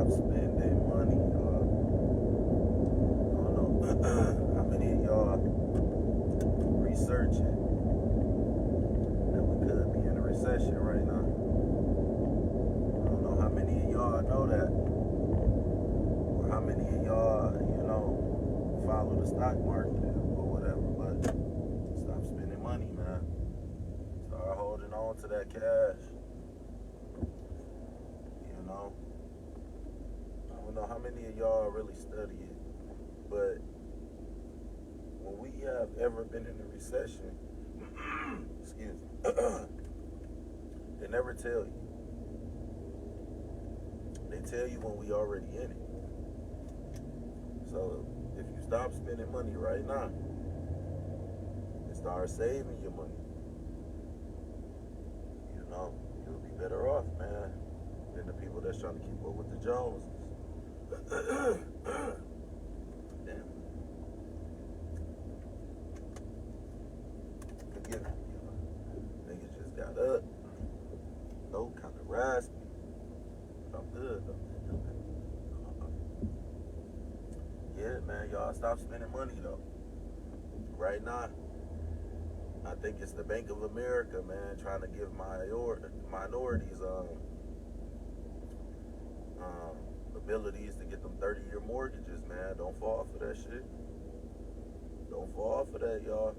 stop spending money. I don't know how many of y'all researching that we could be in a recession right now. I don't know how many of y'all know that, or how many of y'all, follow the stock market or whatever. But stop spending money, man. Start holding on to that cash. I don't know how many of y'all really study it, but when we have ever been in a recession, excuse me, they never tell you. They tell you when we already in it. So if you stop spending money right now and start saving your money, you'll be better off, man, than the people that's trying to keep up with the Joneses. Damn. Forgive me. Niggas just got up. No, kind of raspy. I'm good, though. Yeah, man, y'all stop spending money, though. Right now, I think it's the Bank of America, man, trying to give minorities abilities to get them 30-year mortgages, man. Don't fall for that shit. Don't fall for that, y'all.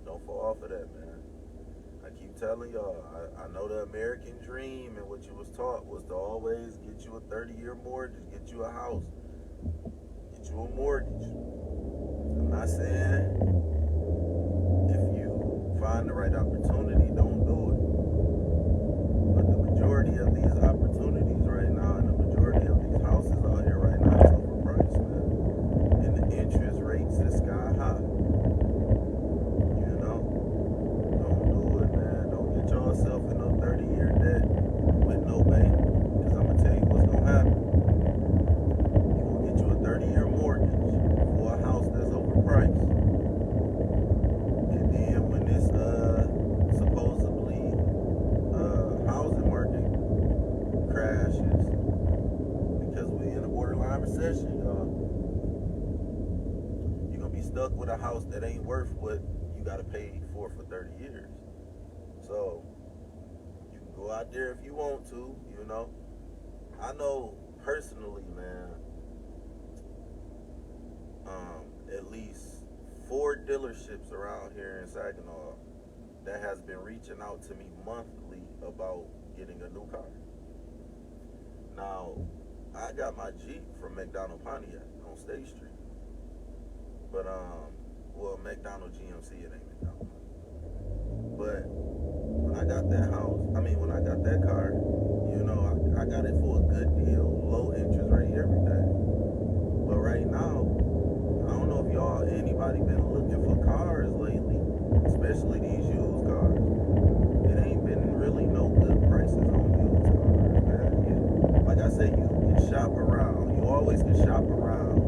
Don't fall for that, man. I keep telling y'all, I know the American dream and what you was taught was to always get you a 30-year mortgage, get you a house, get you a mortgage. I'm not saying if you find the right opportunity, don't do it. But the majority of these opportunities right now and the majority of these houses out here right now is overpriced, man. And the interest rates is sky high. Don't do it, man. Don't get yourself in no 30-year debt with no bank. Because I'm going to tell you what's going to happen. You're going to get you a 30-year mortgage for a house that's overpriced. And then when this supposedly housing market crashes, because we're in a borderline recession, y'all, you're going to be stuck with a house that ain't worth what you got to pay for 30 years. So you can go out there if you want to, I know personally, man, at least 4 dealerships around here in Saginaw that has been reaching out to me monthly about getting a new car. Now, I got my Jeep from McDonald Pontiac on State Street. But, McDonald GMC, it ain't McDonald. But when I got that car, I got it for a good deal, low interest rate, everything. But right now, I don't know if anybody been looking for cars lately, especially these used cars. It ain't been really no good prices on used cars, man. Like I said, you can shop around. You always can shop around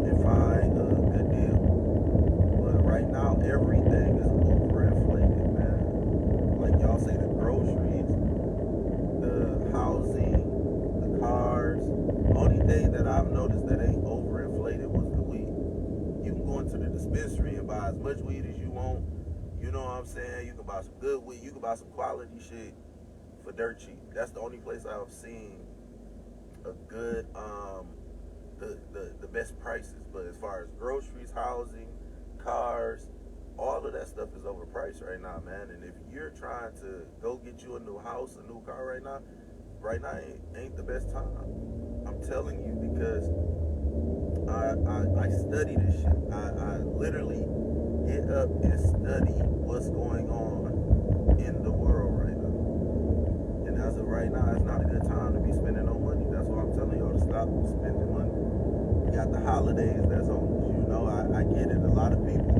and find a good deal. But right now, everything is overinflated, man. Like y'all say, the groceries, the housing, the cars. Only thing that I've noticed that ain't overinflated was the weed. You can go into the dispensary and buy as much weed as you want. You know what I'm saying? You can buy some good weed. You can buy some quality shit for dirt cheap. That's the only place I've seen a good, the best prices. But as far as groceries, housing, cars, all of that stuff is overpriced right now, man. And if you're trying to go get you a new house, a new car right now ain't the best time. I'm telling you, because I study this shit. I literally get up and study what's going on in the world right now. And as of right now, it's not a good time to be spending no money. That's why I'm telling y'all to stop spending money. You got the holidays that's on us, I get it. A lot of people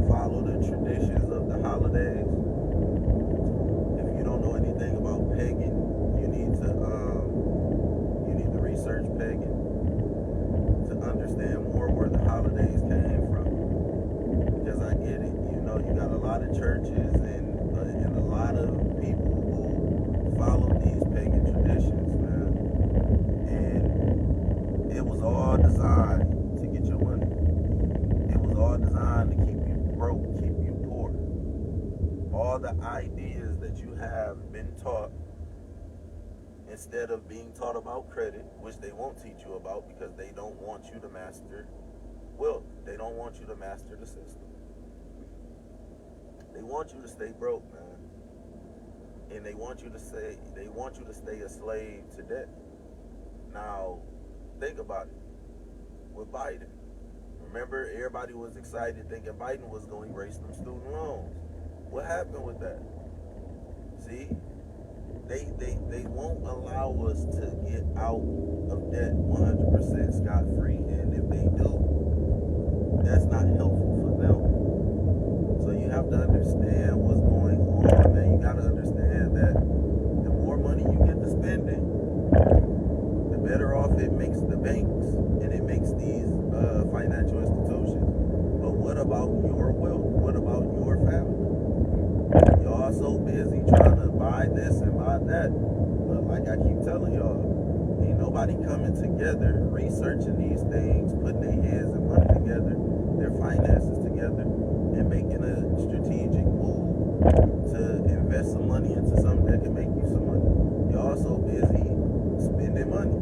follow the traditions of the holidays. If you don't know anything about pagan, you need to research pagan to understand more where the holidays came from. Because I get it, you got a lot of churches and a lot of people who follow these pagan traditions, man. instead of being taught about credit, which they won't teach you about because they don't want you to master wealth. They don't want you to master the system. They want you to stay broke, man. And they want you to stay a slave to debt. Now, think about it. With Biden, remember everybody was excited thinking Biden was going to erase them student loans. What happened with that? See, they won't allow us to get out of debt 100% scot free, and if they do, that's not helpful for them. So you have to understand what's going on, man. You got to understand that the more money you get to spending, the better off it makes the banks and it makes these financial institutions. But what about your wealth? What about your family? Y'all so busy trying to buy this and buy that. But like I keep telling y'all, ain't nobody coming together, researching these things, putting their heads and money together, their finances together, and making a strategic move to invest some money into something that can make you some money. Y'all so busy spending money.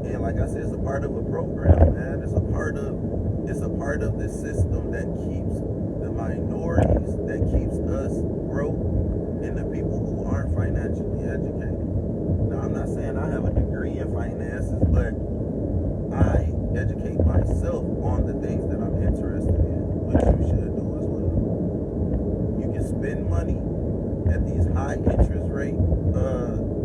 And like I said, it's a part of a program, man. It's a part of the system that keeps the minorities, that keeps us broke, and the people who aren't financially educated. Now, I'm not saying I have a degree in finances, but I educate myself on the things that I'm interested in, which you should do as well. You can spend money at these high interest rate,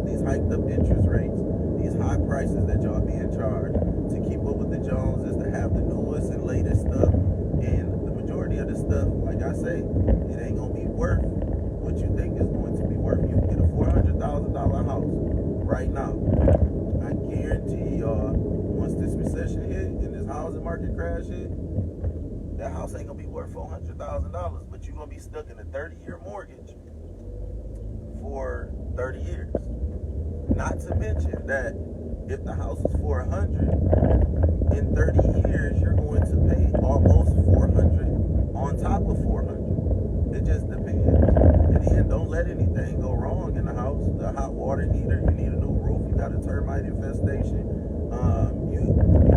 these hyped up interest rates, these high prices that y'all being charged to keep up with the Joneses, to have the newest and latest stuff. And the majority of the stuff, like I say, it ain't gonna be worth what you think is going to be worth. You can get a $400,000 house right now. I guarantee y'all, once this recession hit and this housing market crash hit, that house ain't gonna be worth $400,000, but you're gonna be stuck in a 30-year mortgage for 30 years. Not to mention that if the house is for 100, in 30 years you're going to pay almost 400 on top of 400. It just depends. In the end, don't let anything go wrong in the house. The hot water heater, you need a new roof, you got a termite infestation, you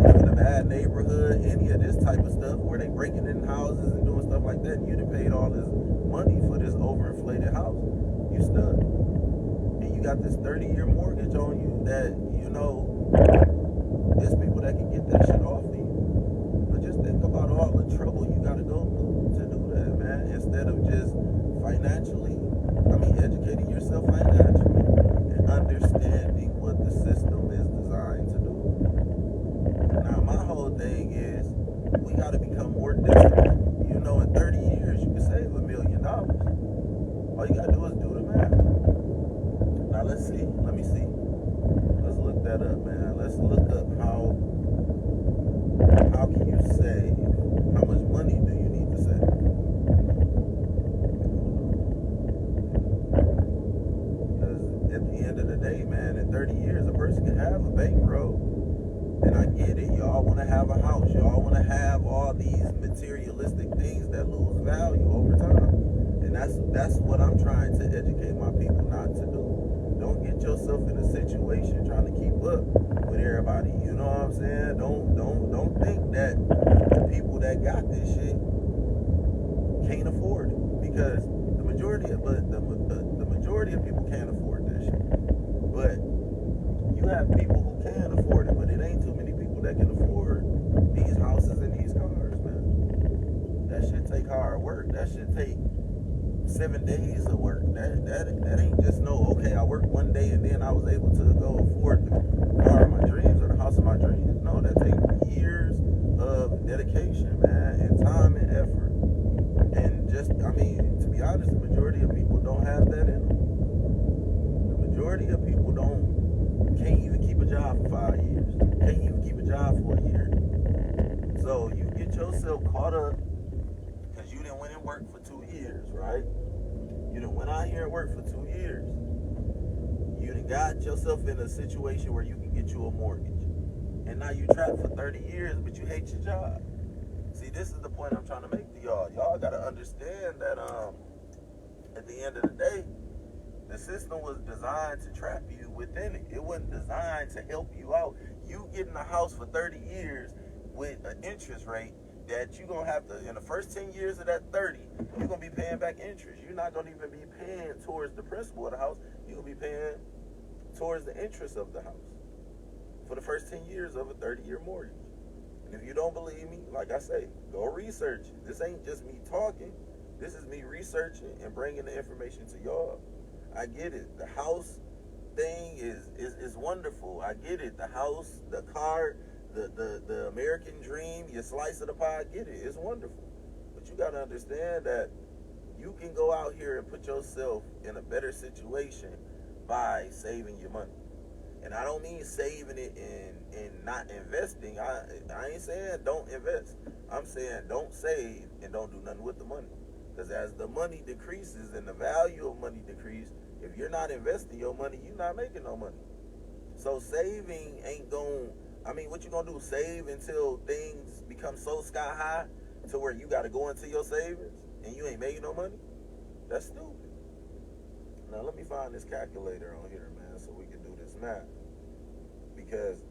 live in a bad neighborhood, any of this type of stuff where they breaking in houses and doing stuff like that, and you done paid all this money for this overinflated house. You stuck. And you got this 30-year mortgage on you that, there's people that can get that shit off of you. But just think about all the trouble you got to go through to do that, man. Instead of just educating yourself financially and understanding what the system is designed to do. Now, my whole thing is we got to become more disciplined. In 30 years, you can save $1 million. All you got to do is do the math. Now, let's see. Let me see. Let's look that up, man. Let's look up how can you save? How much money do you need to save? Because at the end of the day, man, in 30 years, a person can have a bankroll. And I get it. Y'all want to have a house. Y'all want to have all these materialistic things that lose value over time. And that's what I'm trying to educate my people not to do. Don't get yourself in a situation trying to keep up with everybody. You know what I'm saying? Don't think that the people that got this shit can't afford it, because the majority of people can't afford that shit. But you have people who can afford it, but it ain't too many people that can afford these houses and these cars, man. That shit take hard work. That shit take 7 days of work. That ain't just okay, I worked one day and then I was able to go afford the car of my dreams or the house of my dreams. No, that takes years of dedication, man, and time and effort. And to be honest, the majority of people don't have that in them. The majority of people can't even keep a job for 5 years. Can't even keep a job for a year. So you get yourself caught up because you didn't went and work for 2 years, right? You done went out here and worked for 2 years. You done got yourself in a situation where you can get you a mortgage. And now you trapped for 30 years, but you hate your job. See, this is the point I'm trying to make to y'all. Y'all got to understand that at the end of the day, The system was designed to trap you within it. It wasn't designed to help you out. You get in a house for 30 years with an interest rate that you're going to have to, in the first 10 years of that 30, you're going to be paying back interest. You're not going to even be paying towards the principal of the house. You're going to be paying towards the interest of the house for the first 10 years of a 30-year mortgage. And if you don't believe me, like I say, go research it. This ain't just me talking. This is me researching and bringing the information to y'all. I get it. The house thing is wonderful. I get it. The house, the car, the American dream, your slice of the pie, I get it. It's wonderful. But you got to understand that you can go out here and put yourself in a better situation by saving your money. And I don't mean saving it and not investing. I ain't saying don't invest. I'm saying don't save and don't do nothing with the money. Because as the money decreases and the value of money decreases, if you're not investing your money, you're not making no money. So saving ain't what you gonna do? Save until things become so sky high to where you gotta go into your savings and you ain't making no money? That's stupid. Now let me find this calculator on here, man, so we can do this math. Because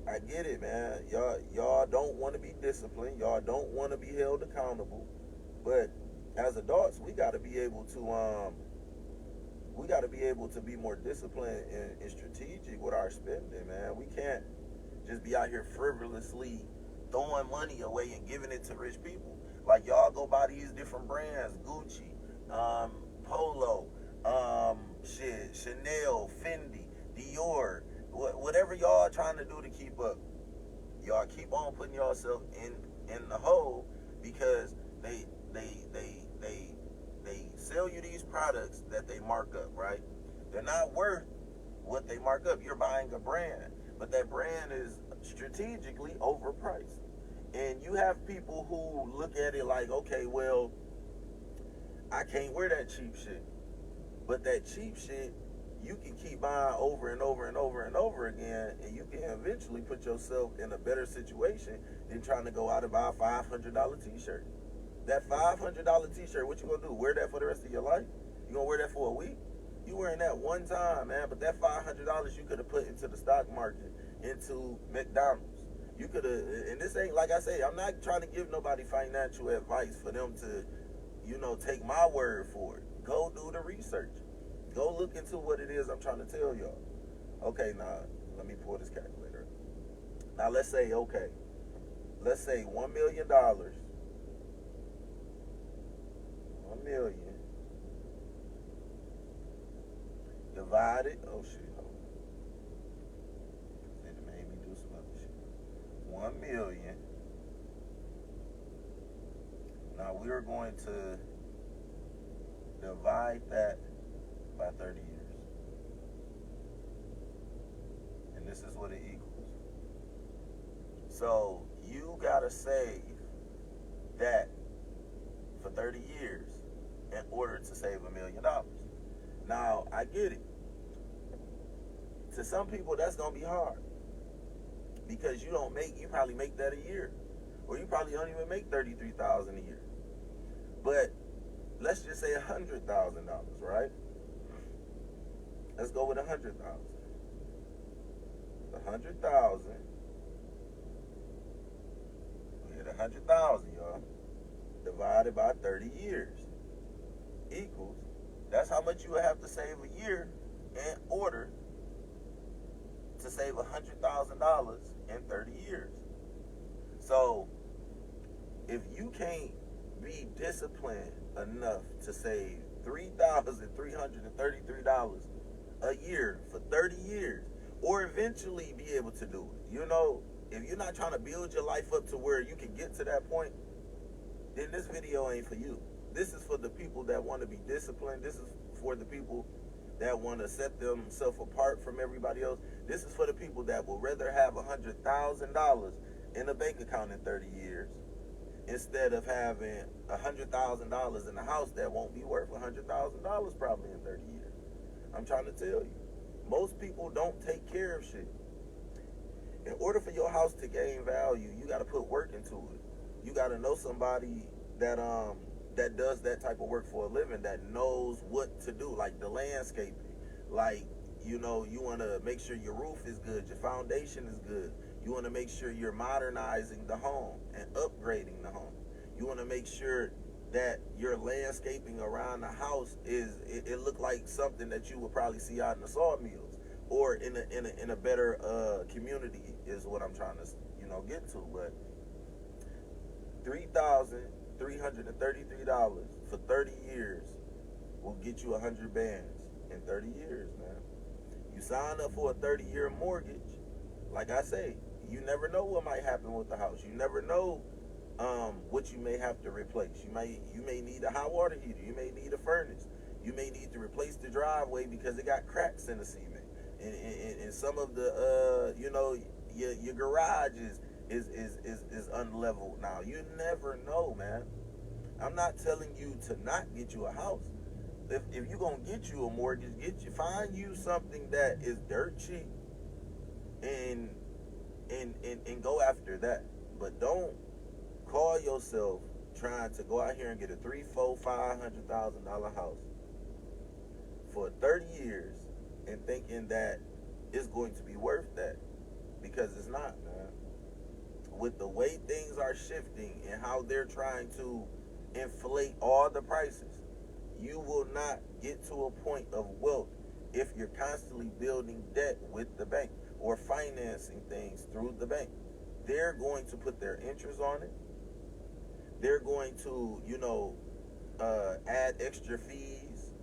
I get it, man. Y'all don't want to be disciplined. Y'all don't want to be held accountable. But as adults, we got to be able to be more disciplined and strategic with our spending, man. We can't just be out here frivolously throwing money away and giving it to rich people. Like, y'all go buy these different brands, Gucci, Polo, Chanel, Fendi, Dior, whatever y'all trying to do to keep up. Y'all keep on putting yourself in the hole because they sell you these products that they mark up, right? They're not worth what they mark up. You're buying a brand, but that brand is strategically overpriced. And you have people who look at it like, okay, well, I can't wear that cheap shit. But that cheap shit, you can keep buying over and over and over and over again, and you can eventually put yourself in a better situation than trying to go out and buy a $500 t-shirt. That $500 t-shirt, what you gonna do? Wear that for the rest of your life? You gonna wear that for a week? You wearing that one time, man. But that $500 you could have put into the stock market, into McDonald's. You could have, and this ain't, like I say, I'm not trying to give nobody financial advice for them to, take my word for it. Go do the research. Go look into what it is I'm trying to tell y'all. Okay, now, let me pull this calculator up. Now, let's say $1 million. 1 million divided. Oh shit! It made me do some other shit. 1 million. Now we're going to divide that by 30 years, and this is what it equals. So you gotta save that for 30 years in order to save $1 million. Now, I get it. To some people, that's gonna be hard because you probably make that a year, or you probably don't even make $33,000 a year. But let's just say $100,000, right? Let's go with 100,000. 100,000. We had 100,000, y'all. Divided by 30 years equals, that's how much you would have to save a year in order to save $100,000 in 30 years. So if you can't be disciplined enough to save $3,333 a year for 30 years, or eventually be able to do it, if you're not trying to build your life up to where you can get to that point, then this video ain't for you. This is for the people that want to be disciplined. This is for the people that want to set themselves apart from everybody else. This is for the people that would rather have $100,000 in a bank account in 30 years instead of having $100,000 in a house that won't be worth $100,000 probably in 30 years. I'm trying to tell you, most people don't take care of shit. In order for your house to gain value, you got to put work into it. You got to know somebody that that does that type of work for a living, that knows what to do, like the landscaping. Like, you want to make sure your roof is good, your foundation is good. You want to make sure you're modernizing the home and upgrading the home. You want to make sure that your landscaping around the house it look like something that you would probably see out in the sawmills, or in a better community, is what I'm trying to get to. But $3,333 for 30 years will get you 100 bands in 30 years, man. You sign up for a 30-year mortgage. Like I say, you never know what might happen with the house. You never know what you may have to replace. You may need a hot water heater. You may need a furnace. You may need to replace the driveway because it got cracks in the cement. And some of the your garage is unleveled now. You never know, man. I'm not telling you to not get you a house. If you're gonna get you a mortgage, find you something that is dirt cheap, and and go after that. But don't call yourself trying to go out here and get a three, four, $500,000 house for 30 years and thinking that it's going to be worth that, because it's not, man. With the way things are shifting and how they're trying to inflate all the prices, you will not get to a point of wealth if you're constantly building debt with the bank or financing things through the bank. They're going to put their interest on it. They're going to, add extra fees,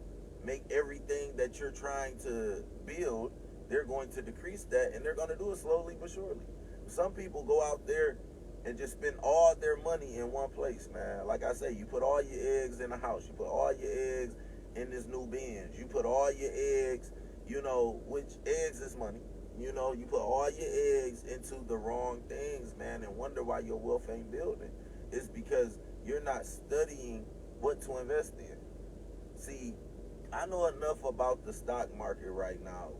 make everything that you're trying to build, they're going to decrease that, and they're going to do it slowly but surely. Some people go out there and just spend all their money in one place, man. Like I say, you put all your eggs in a house. You put all your eggs in this new Benz. You put all your eggs, which eggs is money. You put all your eggs into the wrong things, man, and wonder why your wealth ain't building. It's because you're not studying what to invest in. See, I know enough about the stock market right now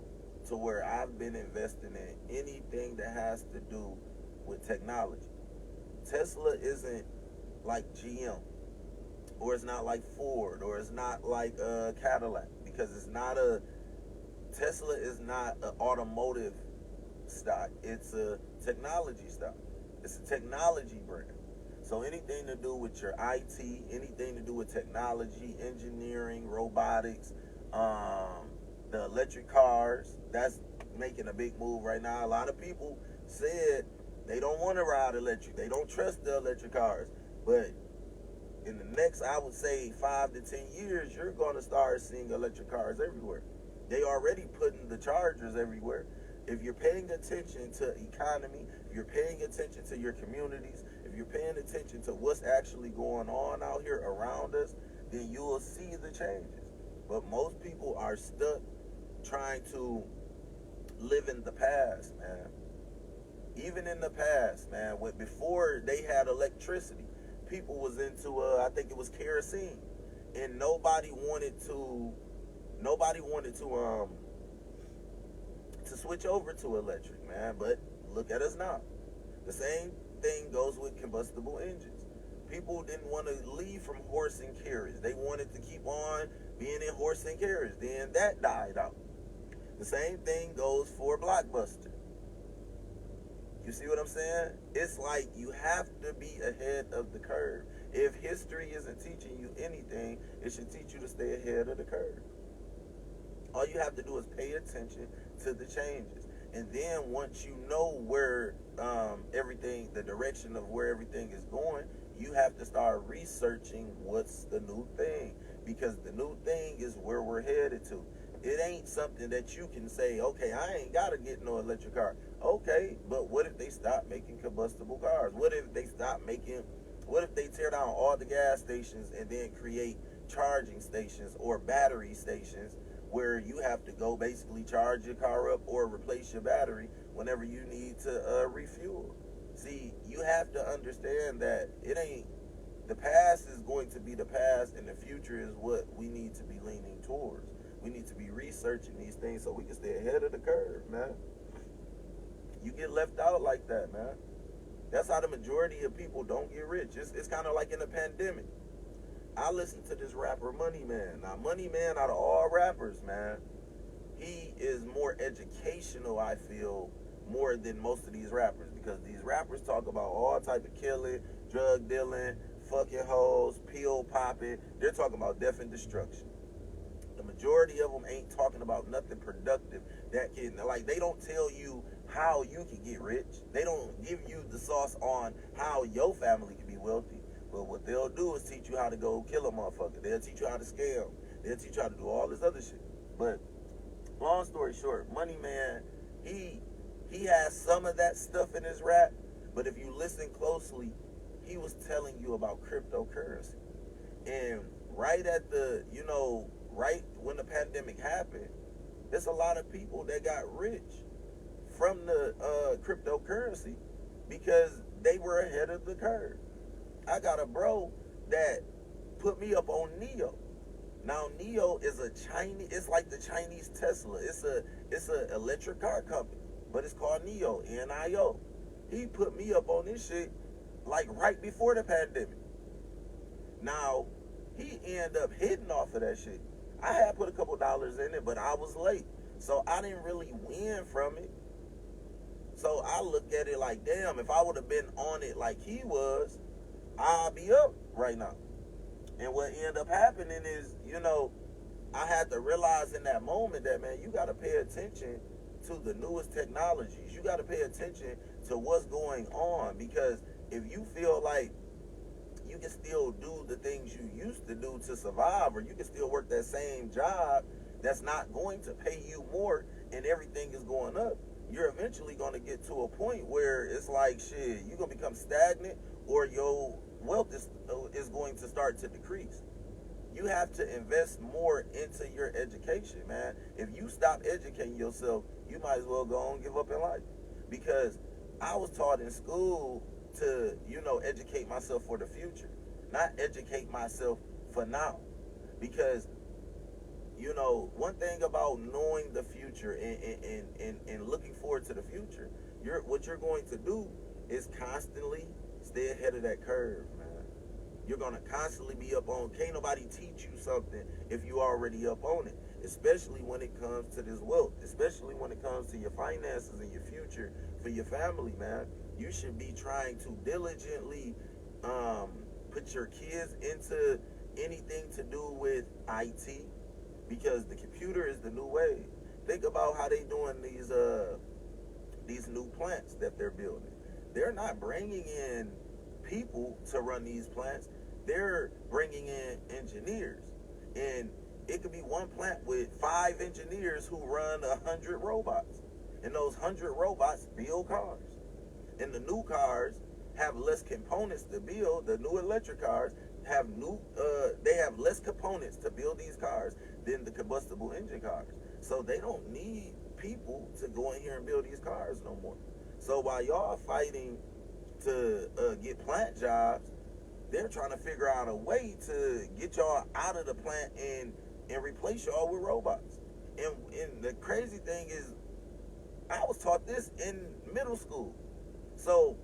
to where I've been investing in anything that has to do with technology. Tesla isn't like GM, or it's not like Ford, or it's not like Cadillac, because Tesla is not an automotive stock. It's a technology stock. It's a technology brand. So anything to do with your IT, anything to do with technology, engineering, robotics, the electric cars, that's making a big move right now. A lot of people said they don't want to ride electric. They don't trust the electric cars. But in the next, I would say, 5 to 10 years, you're going to start seeing electric cars everywhere. They already putting the chargers everywhere. If you're paying attention to economy, if you're paying attention to your communities, if you're paying attention to what's actually going on out here around us, then you will see the changes. But most people are stuck trying to live in the past, man. Even in the past, man, before they had electricity, people was into I think it was kerosene, and nobody wanted to to switch over to electric, man. But look at us now. The same thing goes with combustible engines. People didn't want to leave from horse and carriage. They wanted to keep on being in horse and carriage. Then that died out. The same thing goes for Blockbuster. You see what I'm saying? It's like you have to be ahead of the curve. If history isn't teaching you anything, it should teach you to stay ahead of the curve. All you have to do is pay attention to the changes. And then once you know where the direction of where everything is going, you have to start researching what's the new thing. Because the new thing is where we're headed to. It ain't something that you can say, okay, I ain't got to get no electric car. Okay, but what if they stop making combustible cars? What if they tear down all the gas stations and then create charging stations or battery stations where you have to go basically charge your car up or replace your battery whenever you need to refuel? See, you have to understand that the past is going to be the past, and the future is what we need to be leaning towards. We need to be researching these things so we can stay ahead of the curve, man. You get left out like that, man. That's how the majority of people don't get rich. It's kind of like in a pandemic. I listen to this rapper Money Man. Now, Money Man, out of all rappers, man, he is more educational, I feel, more than most of these rappers, because these rappers talk about all type of killing, drug dealing, fucking hoes, pill popping. They're talking about death and destruction. The majority of them ain't talking about nothing productive that can, like, they don't tell you how you can get rich. They don't give you the sauce on how your family can be wealthy. But what they'll do is teach you how to go kill a motherfucker. They'll teach you how to scam. They'll teach you how to do all this other shit. But long story short, Money Man, he has some of that stuff in his rap, but if you listen closely, he was telling you about cryptocurrency. And right at the, right when the pandemic happened, there's a lot of people that got rich from the cryptocurrency because they were ahead of the curve. I got a bro that put me up on Neo. Now Neo is a Chinese. It's like the Chinese Tesla. It's a electric car company, but it's called Neo, NIO. He put me up on this shit like right before the pandemic. Now he ended up hitting off of that shit. I had put a couple dollars in it, but I was late, so I didn't really win from it. So I look at it like, damn, if I would have been on it like he was, I'll be up right now. And what ended up happening is, I had to realize in that moment that, man, you got to pay attention to the newest technologies. You got to pay attention to what's going on, because if you feel like you can still do the things you used to do to survive, or you can still work that same job that's not going to pay you more and everything is going up, you're eventually going to get to a point where it's like, shit, you're going to become stagnant, or your wealth is going to start to decrease. You have to invest more into your education, man. If you stop educating yourself, you might as well go on and give up in life. Because I was taught in school to, educate myself for the future, not educate myself for now. Because, one thing about knowing the future and looking forward to the future, what you're going to do is constantly stay ahead of that curve, man. You're going to constantly be up on. Can't nobody teach you something if you already up on it, especially when it comes to this wealth, especially when it comes to your finances and your future for your family, man. You should be trying to diligently put your kids into anything to do with IT, because the computer is the new wave. Think about how they doing these new plants that they're building. They're not bringing in people to run these plants. They're bringing in engineers, and it could be one plant with 5 engineers who run 100 robots, and those 100 robots build cars. And the new cars have less components to build. The new electric cars have they have less components to build these cars than the combustible engine cars. So they don't need people to go in here and build these cars no more. So while y'all fighting to get plant jobs, they're trying to figure out a way to get y'all out of the plant and replace y'all with robots. And the crazy thing is, I was taught this in middle school. So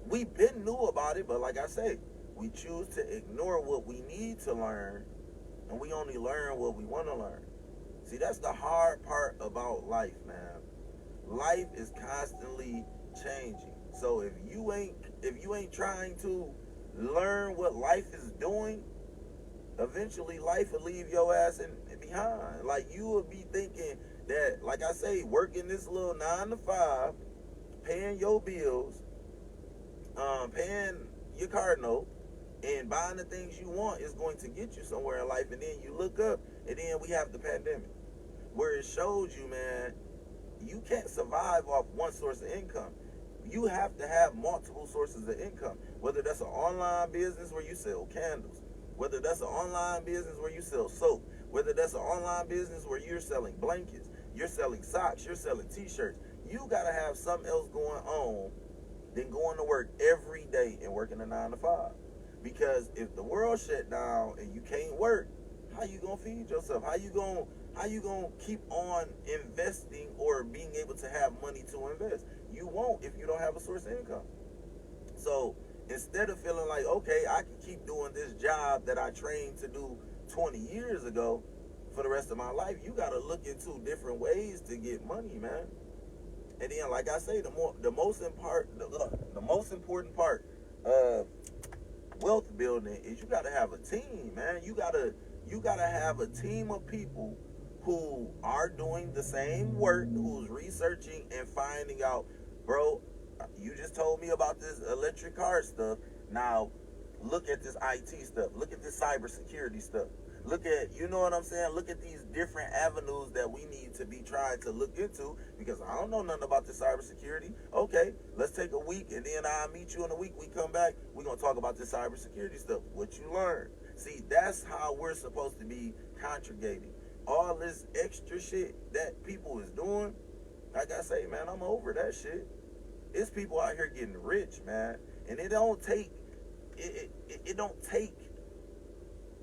we been knew about it, but like I say, we choose to ignore what we need to learn, and we only learn what we want to learn. See, that's the hard part about life, man. Life is constantly changing. So if you ain't trying to learn what life is doing, eventually life will leave your ass behind. Like, you will be thinking that, like I say, working this little 9 to 5, paying your bills, paying your car note, and buying the things you want is going to get you somewhere in life. And then you look up, and then we have the pandemic, where it shows you, man, you can't survive off one source of income. You have to have multiple sources of income, whether that's an online business where you sell candles, whether that's an online business where you sell soap, whether that's an online business where you're selling blankets, you're selling socks, you're selling t-shirts. You got to have something else going on than going to work every day and working a 9 to 5. Because if the world shut down and you can't work, how you gonna feed yourself? How you gonna keep on investing or being able to have money to invest? You won't if you don't have a source of income. So Instead of feeling like, okay, I can keep doing this job that I trained to do 20 years ago for the rest of my life, you got to look into different ways to get money, man. And then, like I say, the most important part of wealth building is you got to have a team, man. You gotta have a team of people who are doing the same work, who's researching and finding out, bro. You just told me about this electric car stuff. Now, look at this IT stuff. Look at this cybersecurity stuff. Look at, you know what I'm saying? Look at these different avenues that we need to be trying to look into, because I don't know nothing about this cybersecurity. Okay, let's take a week and then I'll meet you in a week. We come back, we're going to talk about this cybersecurity stuff. What you learned. See, that's how we're supposed to be congregating. All this extra shit that people is doing, like I say, man, I'm over that shit. It's people out here getting rich, man. And it don't take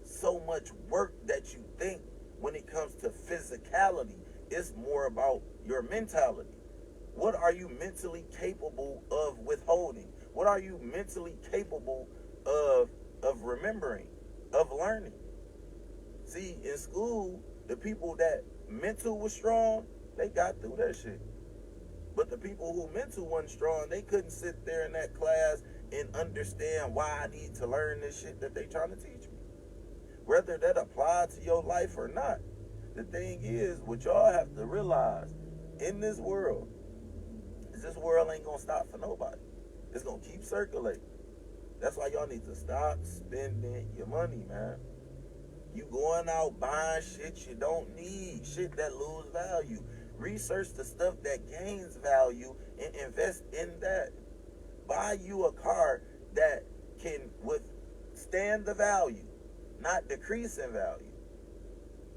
so much work that you think when it comes to physicality. It's more about your mentality. What are you mentally capable of withholding? What are you mentally capable of remembering, of learning? See, in school, the people that mental was strong, they got through that shit. But the people who mental wasn't strong, they couldn't sit there in that class and understand why I need to learn this shit that they trying to teach me. Whether that applied to your life or not, the thing is, what y'all have to realize in this world is this world ain't gonna stop for nobody. It's gonna keep circulating. That's why y'all need to stop spending your money, man. You going out buying shit you don't need, shit that lose value. Research the stuff that gains value and invest in that. Buy you a car that can withstand the value, not decrease in value.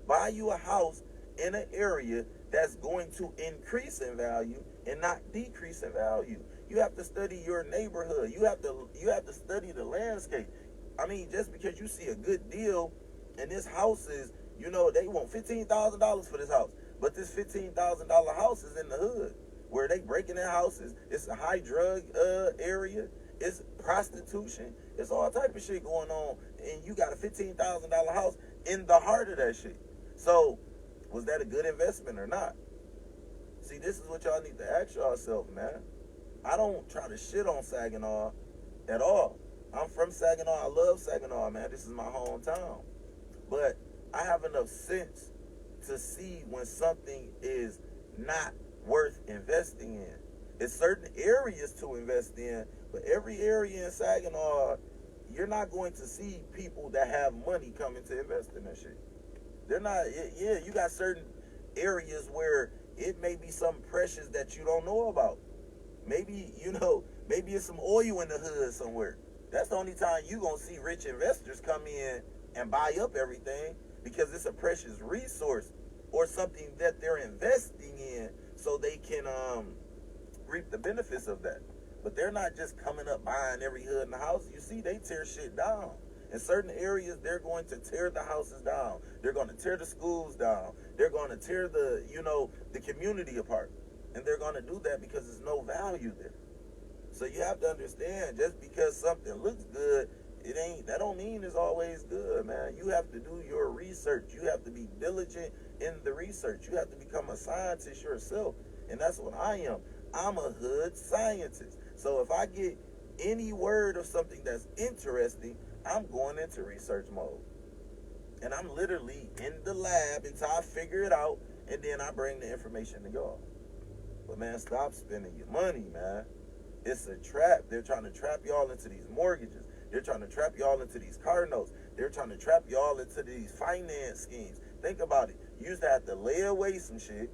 Buy you a house in an area that's going to increase in value and not decrease in value. You have to study your neighborhood. You have to study the landscape. I mean, just because you see a good deal and this house is, they want $15,000 for this house, but this $15,000 house is in the hood where they breaking in houses. It's a high drug area. It's prostitution. It's all type of shit going on, and you got a $15,000 house in the heart of that shit. So, was that a good investment or not? See, this is what y'all need to ask yourself, man. I don't try to shit on Saginaw at all. I'm from Saginaw. I love Saginaw, man. This is my hometown. But I have enough sense to see when something is not worth investing in. It's certain areas to invest in, but every area in Saginaw, you're not going to see people that have money coming to invest in that shit. They're not, yeah, you got certain areas where it may be something precious that you don't know about. Maybe, maybe it's some oil in the hood somewhere. That's the only time you're going to see rich investors come in and buy up everything, because it's a precious resource or something that they're investing in so they can reap the benefits of that. But they're not just coming up buying every hood in the house. You see, they tear shit down. In certain areas, they're going to tear the houses down. They're going to tear the schools down. They're going to tear the community apart. And they're going to do that because there's no value there. So you have to understand, just because something looks good, that don't mean it's always good, man. You have to do your research. You have to be diligent in the research. You have to become a scientist yourself. And that's what I am. I'm a hood scientist. So if I get any word of something that's interesting, I'm going into research mode. And I'm literally in the lab until I figure it out, and then I bring the information to y'all. But man, stop spending your money, man. It's a trap. They're trying to trap y'all into these mortgages. They're trying to trap y'all into these car notes. They're trying to trap y'all into these finance schemes. Think about it. You used to have to lay away some shit,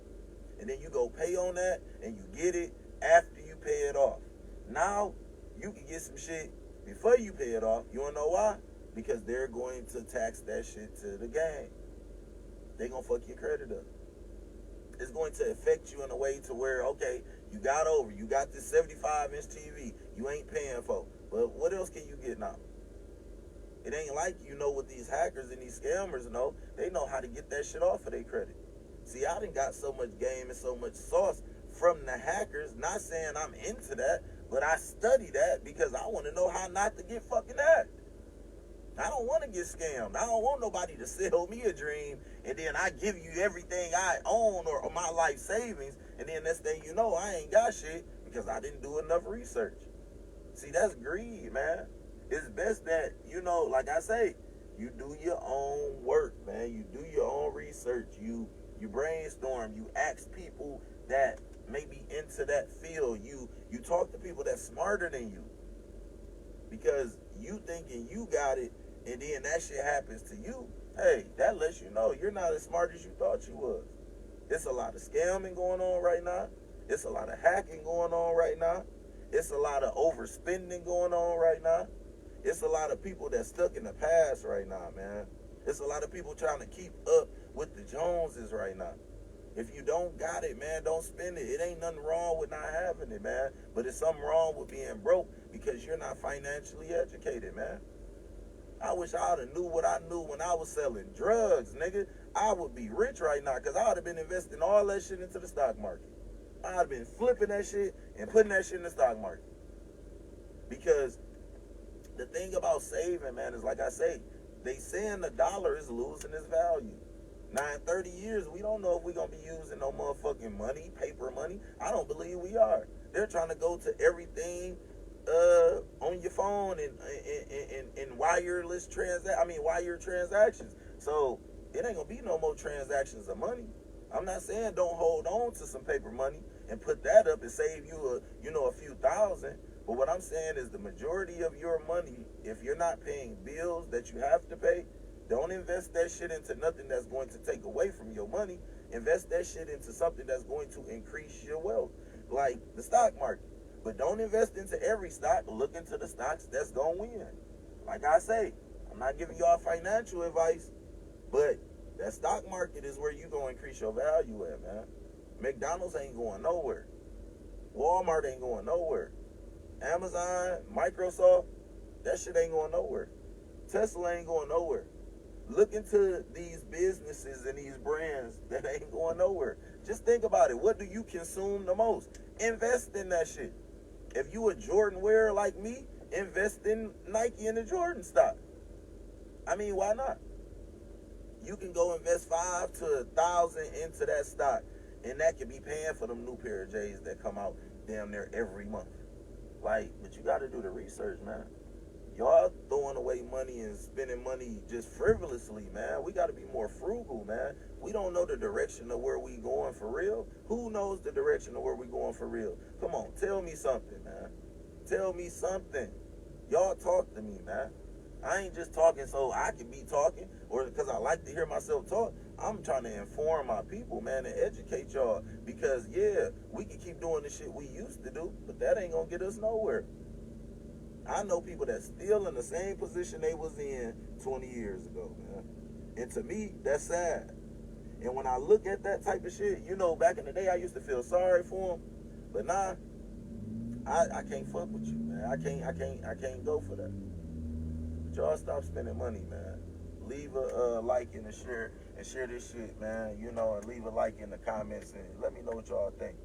and then you go pay on that, and you get it after you pay it off. Now, you can get some shit before you pay it off. You wanna know why? Because they're going to tax that shit to the gang. They're gonna fuck your credit up. It's going to affect you in a way to where, okay, you got this 75-inch TV you ain't paying for. But what else can you get now? It ain't like what these hackers and these scammers know. They know how to get that shit off of their credit. See, I done got so much game and so much sauce from the hackers. Not saying I'm into that. But I study that because I want to know how not to get fucking hacked. I don't want to get scammed. I don't want nobody to sell me a dream and then I give you everything I own or my life savings, and then next thing you know, I ain't got shit because I didn't do enough research. See, that's greed, man. It's best that, like I say, you do your own work, man. You do your own research. You brainstorm. You ask people that may be into that field. You talk to people that's smarter than you. Because you thinking you got it and then that shit happens to you, hey, that lets you know you're not as smart as you thought you was. It's a lot of scamming going on right now. It's a lot of hacking going on right now. It's a lot of overspending going on right now. It's a lot of people that's stuck in the past right now, man. It's a lot of people trying to keep up with the Joneses right now. If you don't got it, man, don't spend it. It ain't nothing wrong with not having it, man. But it's something wrong with being broke because you're not financially educated, man. I wish I would have knew what I knew when I was selling drugs, nigga. I would be rich right now because I would have been investing all that shit into the stock market. I would have been flipping that shit and putting that shit in the stock market. Because the thing about saving, man, is like I say, they saying the dollar is losing its value. Now, in 30 years, we don't know if we're going to be using no motherfucking money, paper money. I don't believe we are. They're trying to go to everything on your phone and wireless wire transactions. So it ain't going to be no more transactions of money. I'm not saying don't hold on to some paper money and put that up and save you a few thousand. But what I'm saying is the majority of your money, if you're not paying bills that you have to pay, don't invest that shit into nothing that's going to take away from your money. Invest that shit into something that's going to increase your wealth, like the stock market. But don't invest into every stock. Look into the stocks that's going to win. Like I say, I'm not giving y'all financial advice, but that stock market is where you going to increase your value at, man. McDonald's ain't going nowhere. Walmart ain't going nowhere. Amazon, Microsoft, that shit ain't going nowhere. Tesla ain't going nowhere. Look into these businesses and these brands that ain't going nowhere. Just think about it. What do you consume the most? Invest in that shit. If you a Jordan wearer like me, invest in Nike and the Jordan stock. I mean, why not? You can go invest 5 to 1,000 into that stock, and that could be paying for them new pair of J's that come out damn near every month. But you got to do the research, man. Y'all throwing away money and spending money just frivolously, man. We got to be more frugal, man. We don't know the direction of where we going for real. Who knows the direction of where we going for real? Come on, tell me something, man. Tell me something. Y'all talk to me, man. I ain't just talking so I can be talking or because I like to hear myself talk. I'm trying to inform my people, man, and educate y'all. Because, yeah, we can keep doing the shit we used to do, but that ain't going to get us nowhere. I know people that's still in the same position they was in 20 years ago, man. And to me, that's sad. And when I look at that type of shit, back in the day, I used to feel sorry for them. But nah, I can't fuck with you, man. I can't go for that. But y'all stop spending money, man. Leave a like and a share this shit, man. And leave a like in the comments and let me know what y'all think.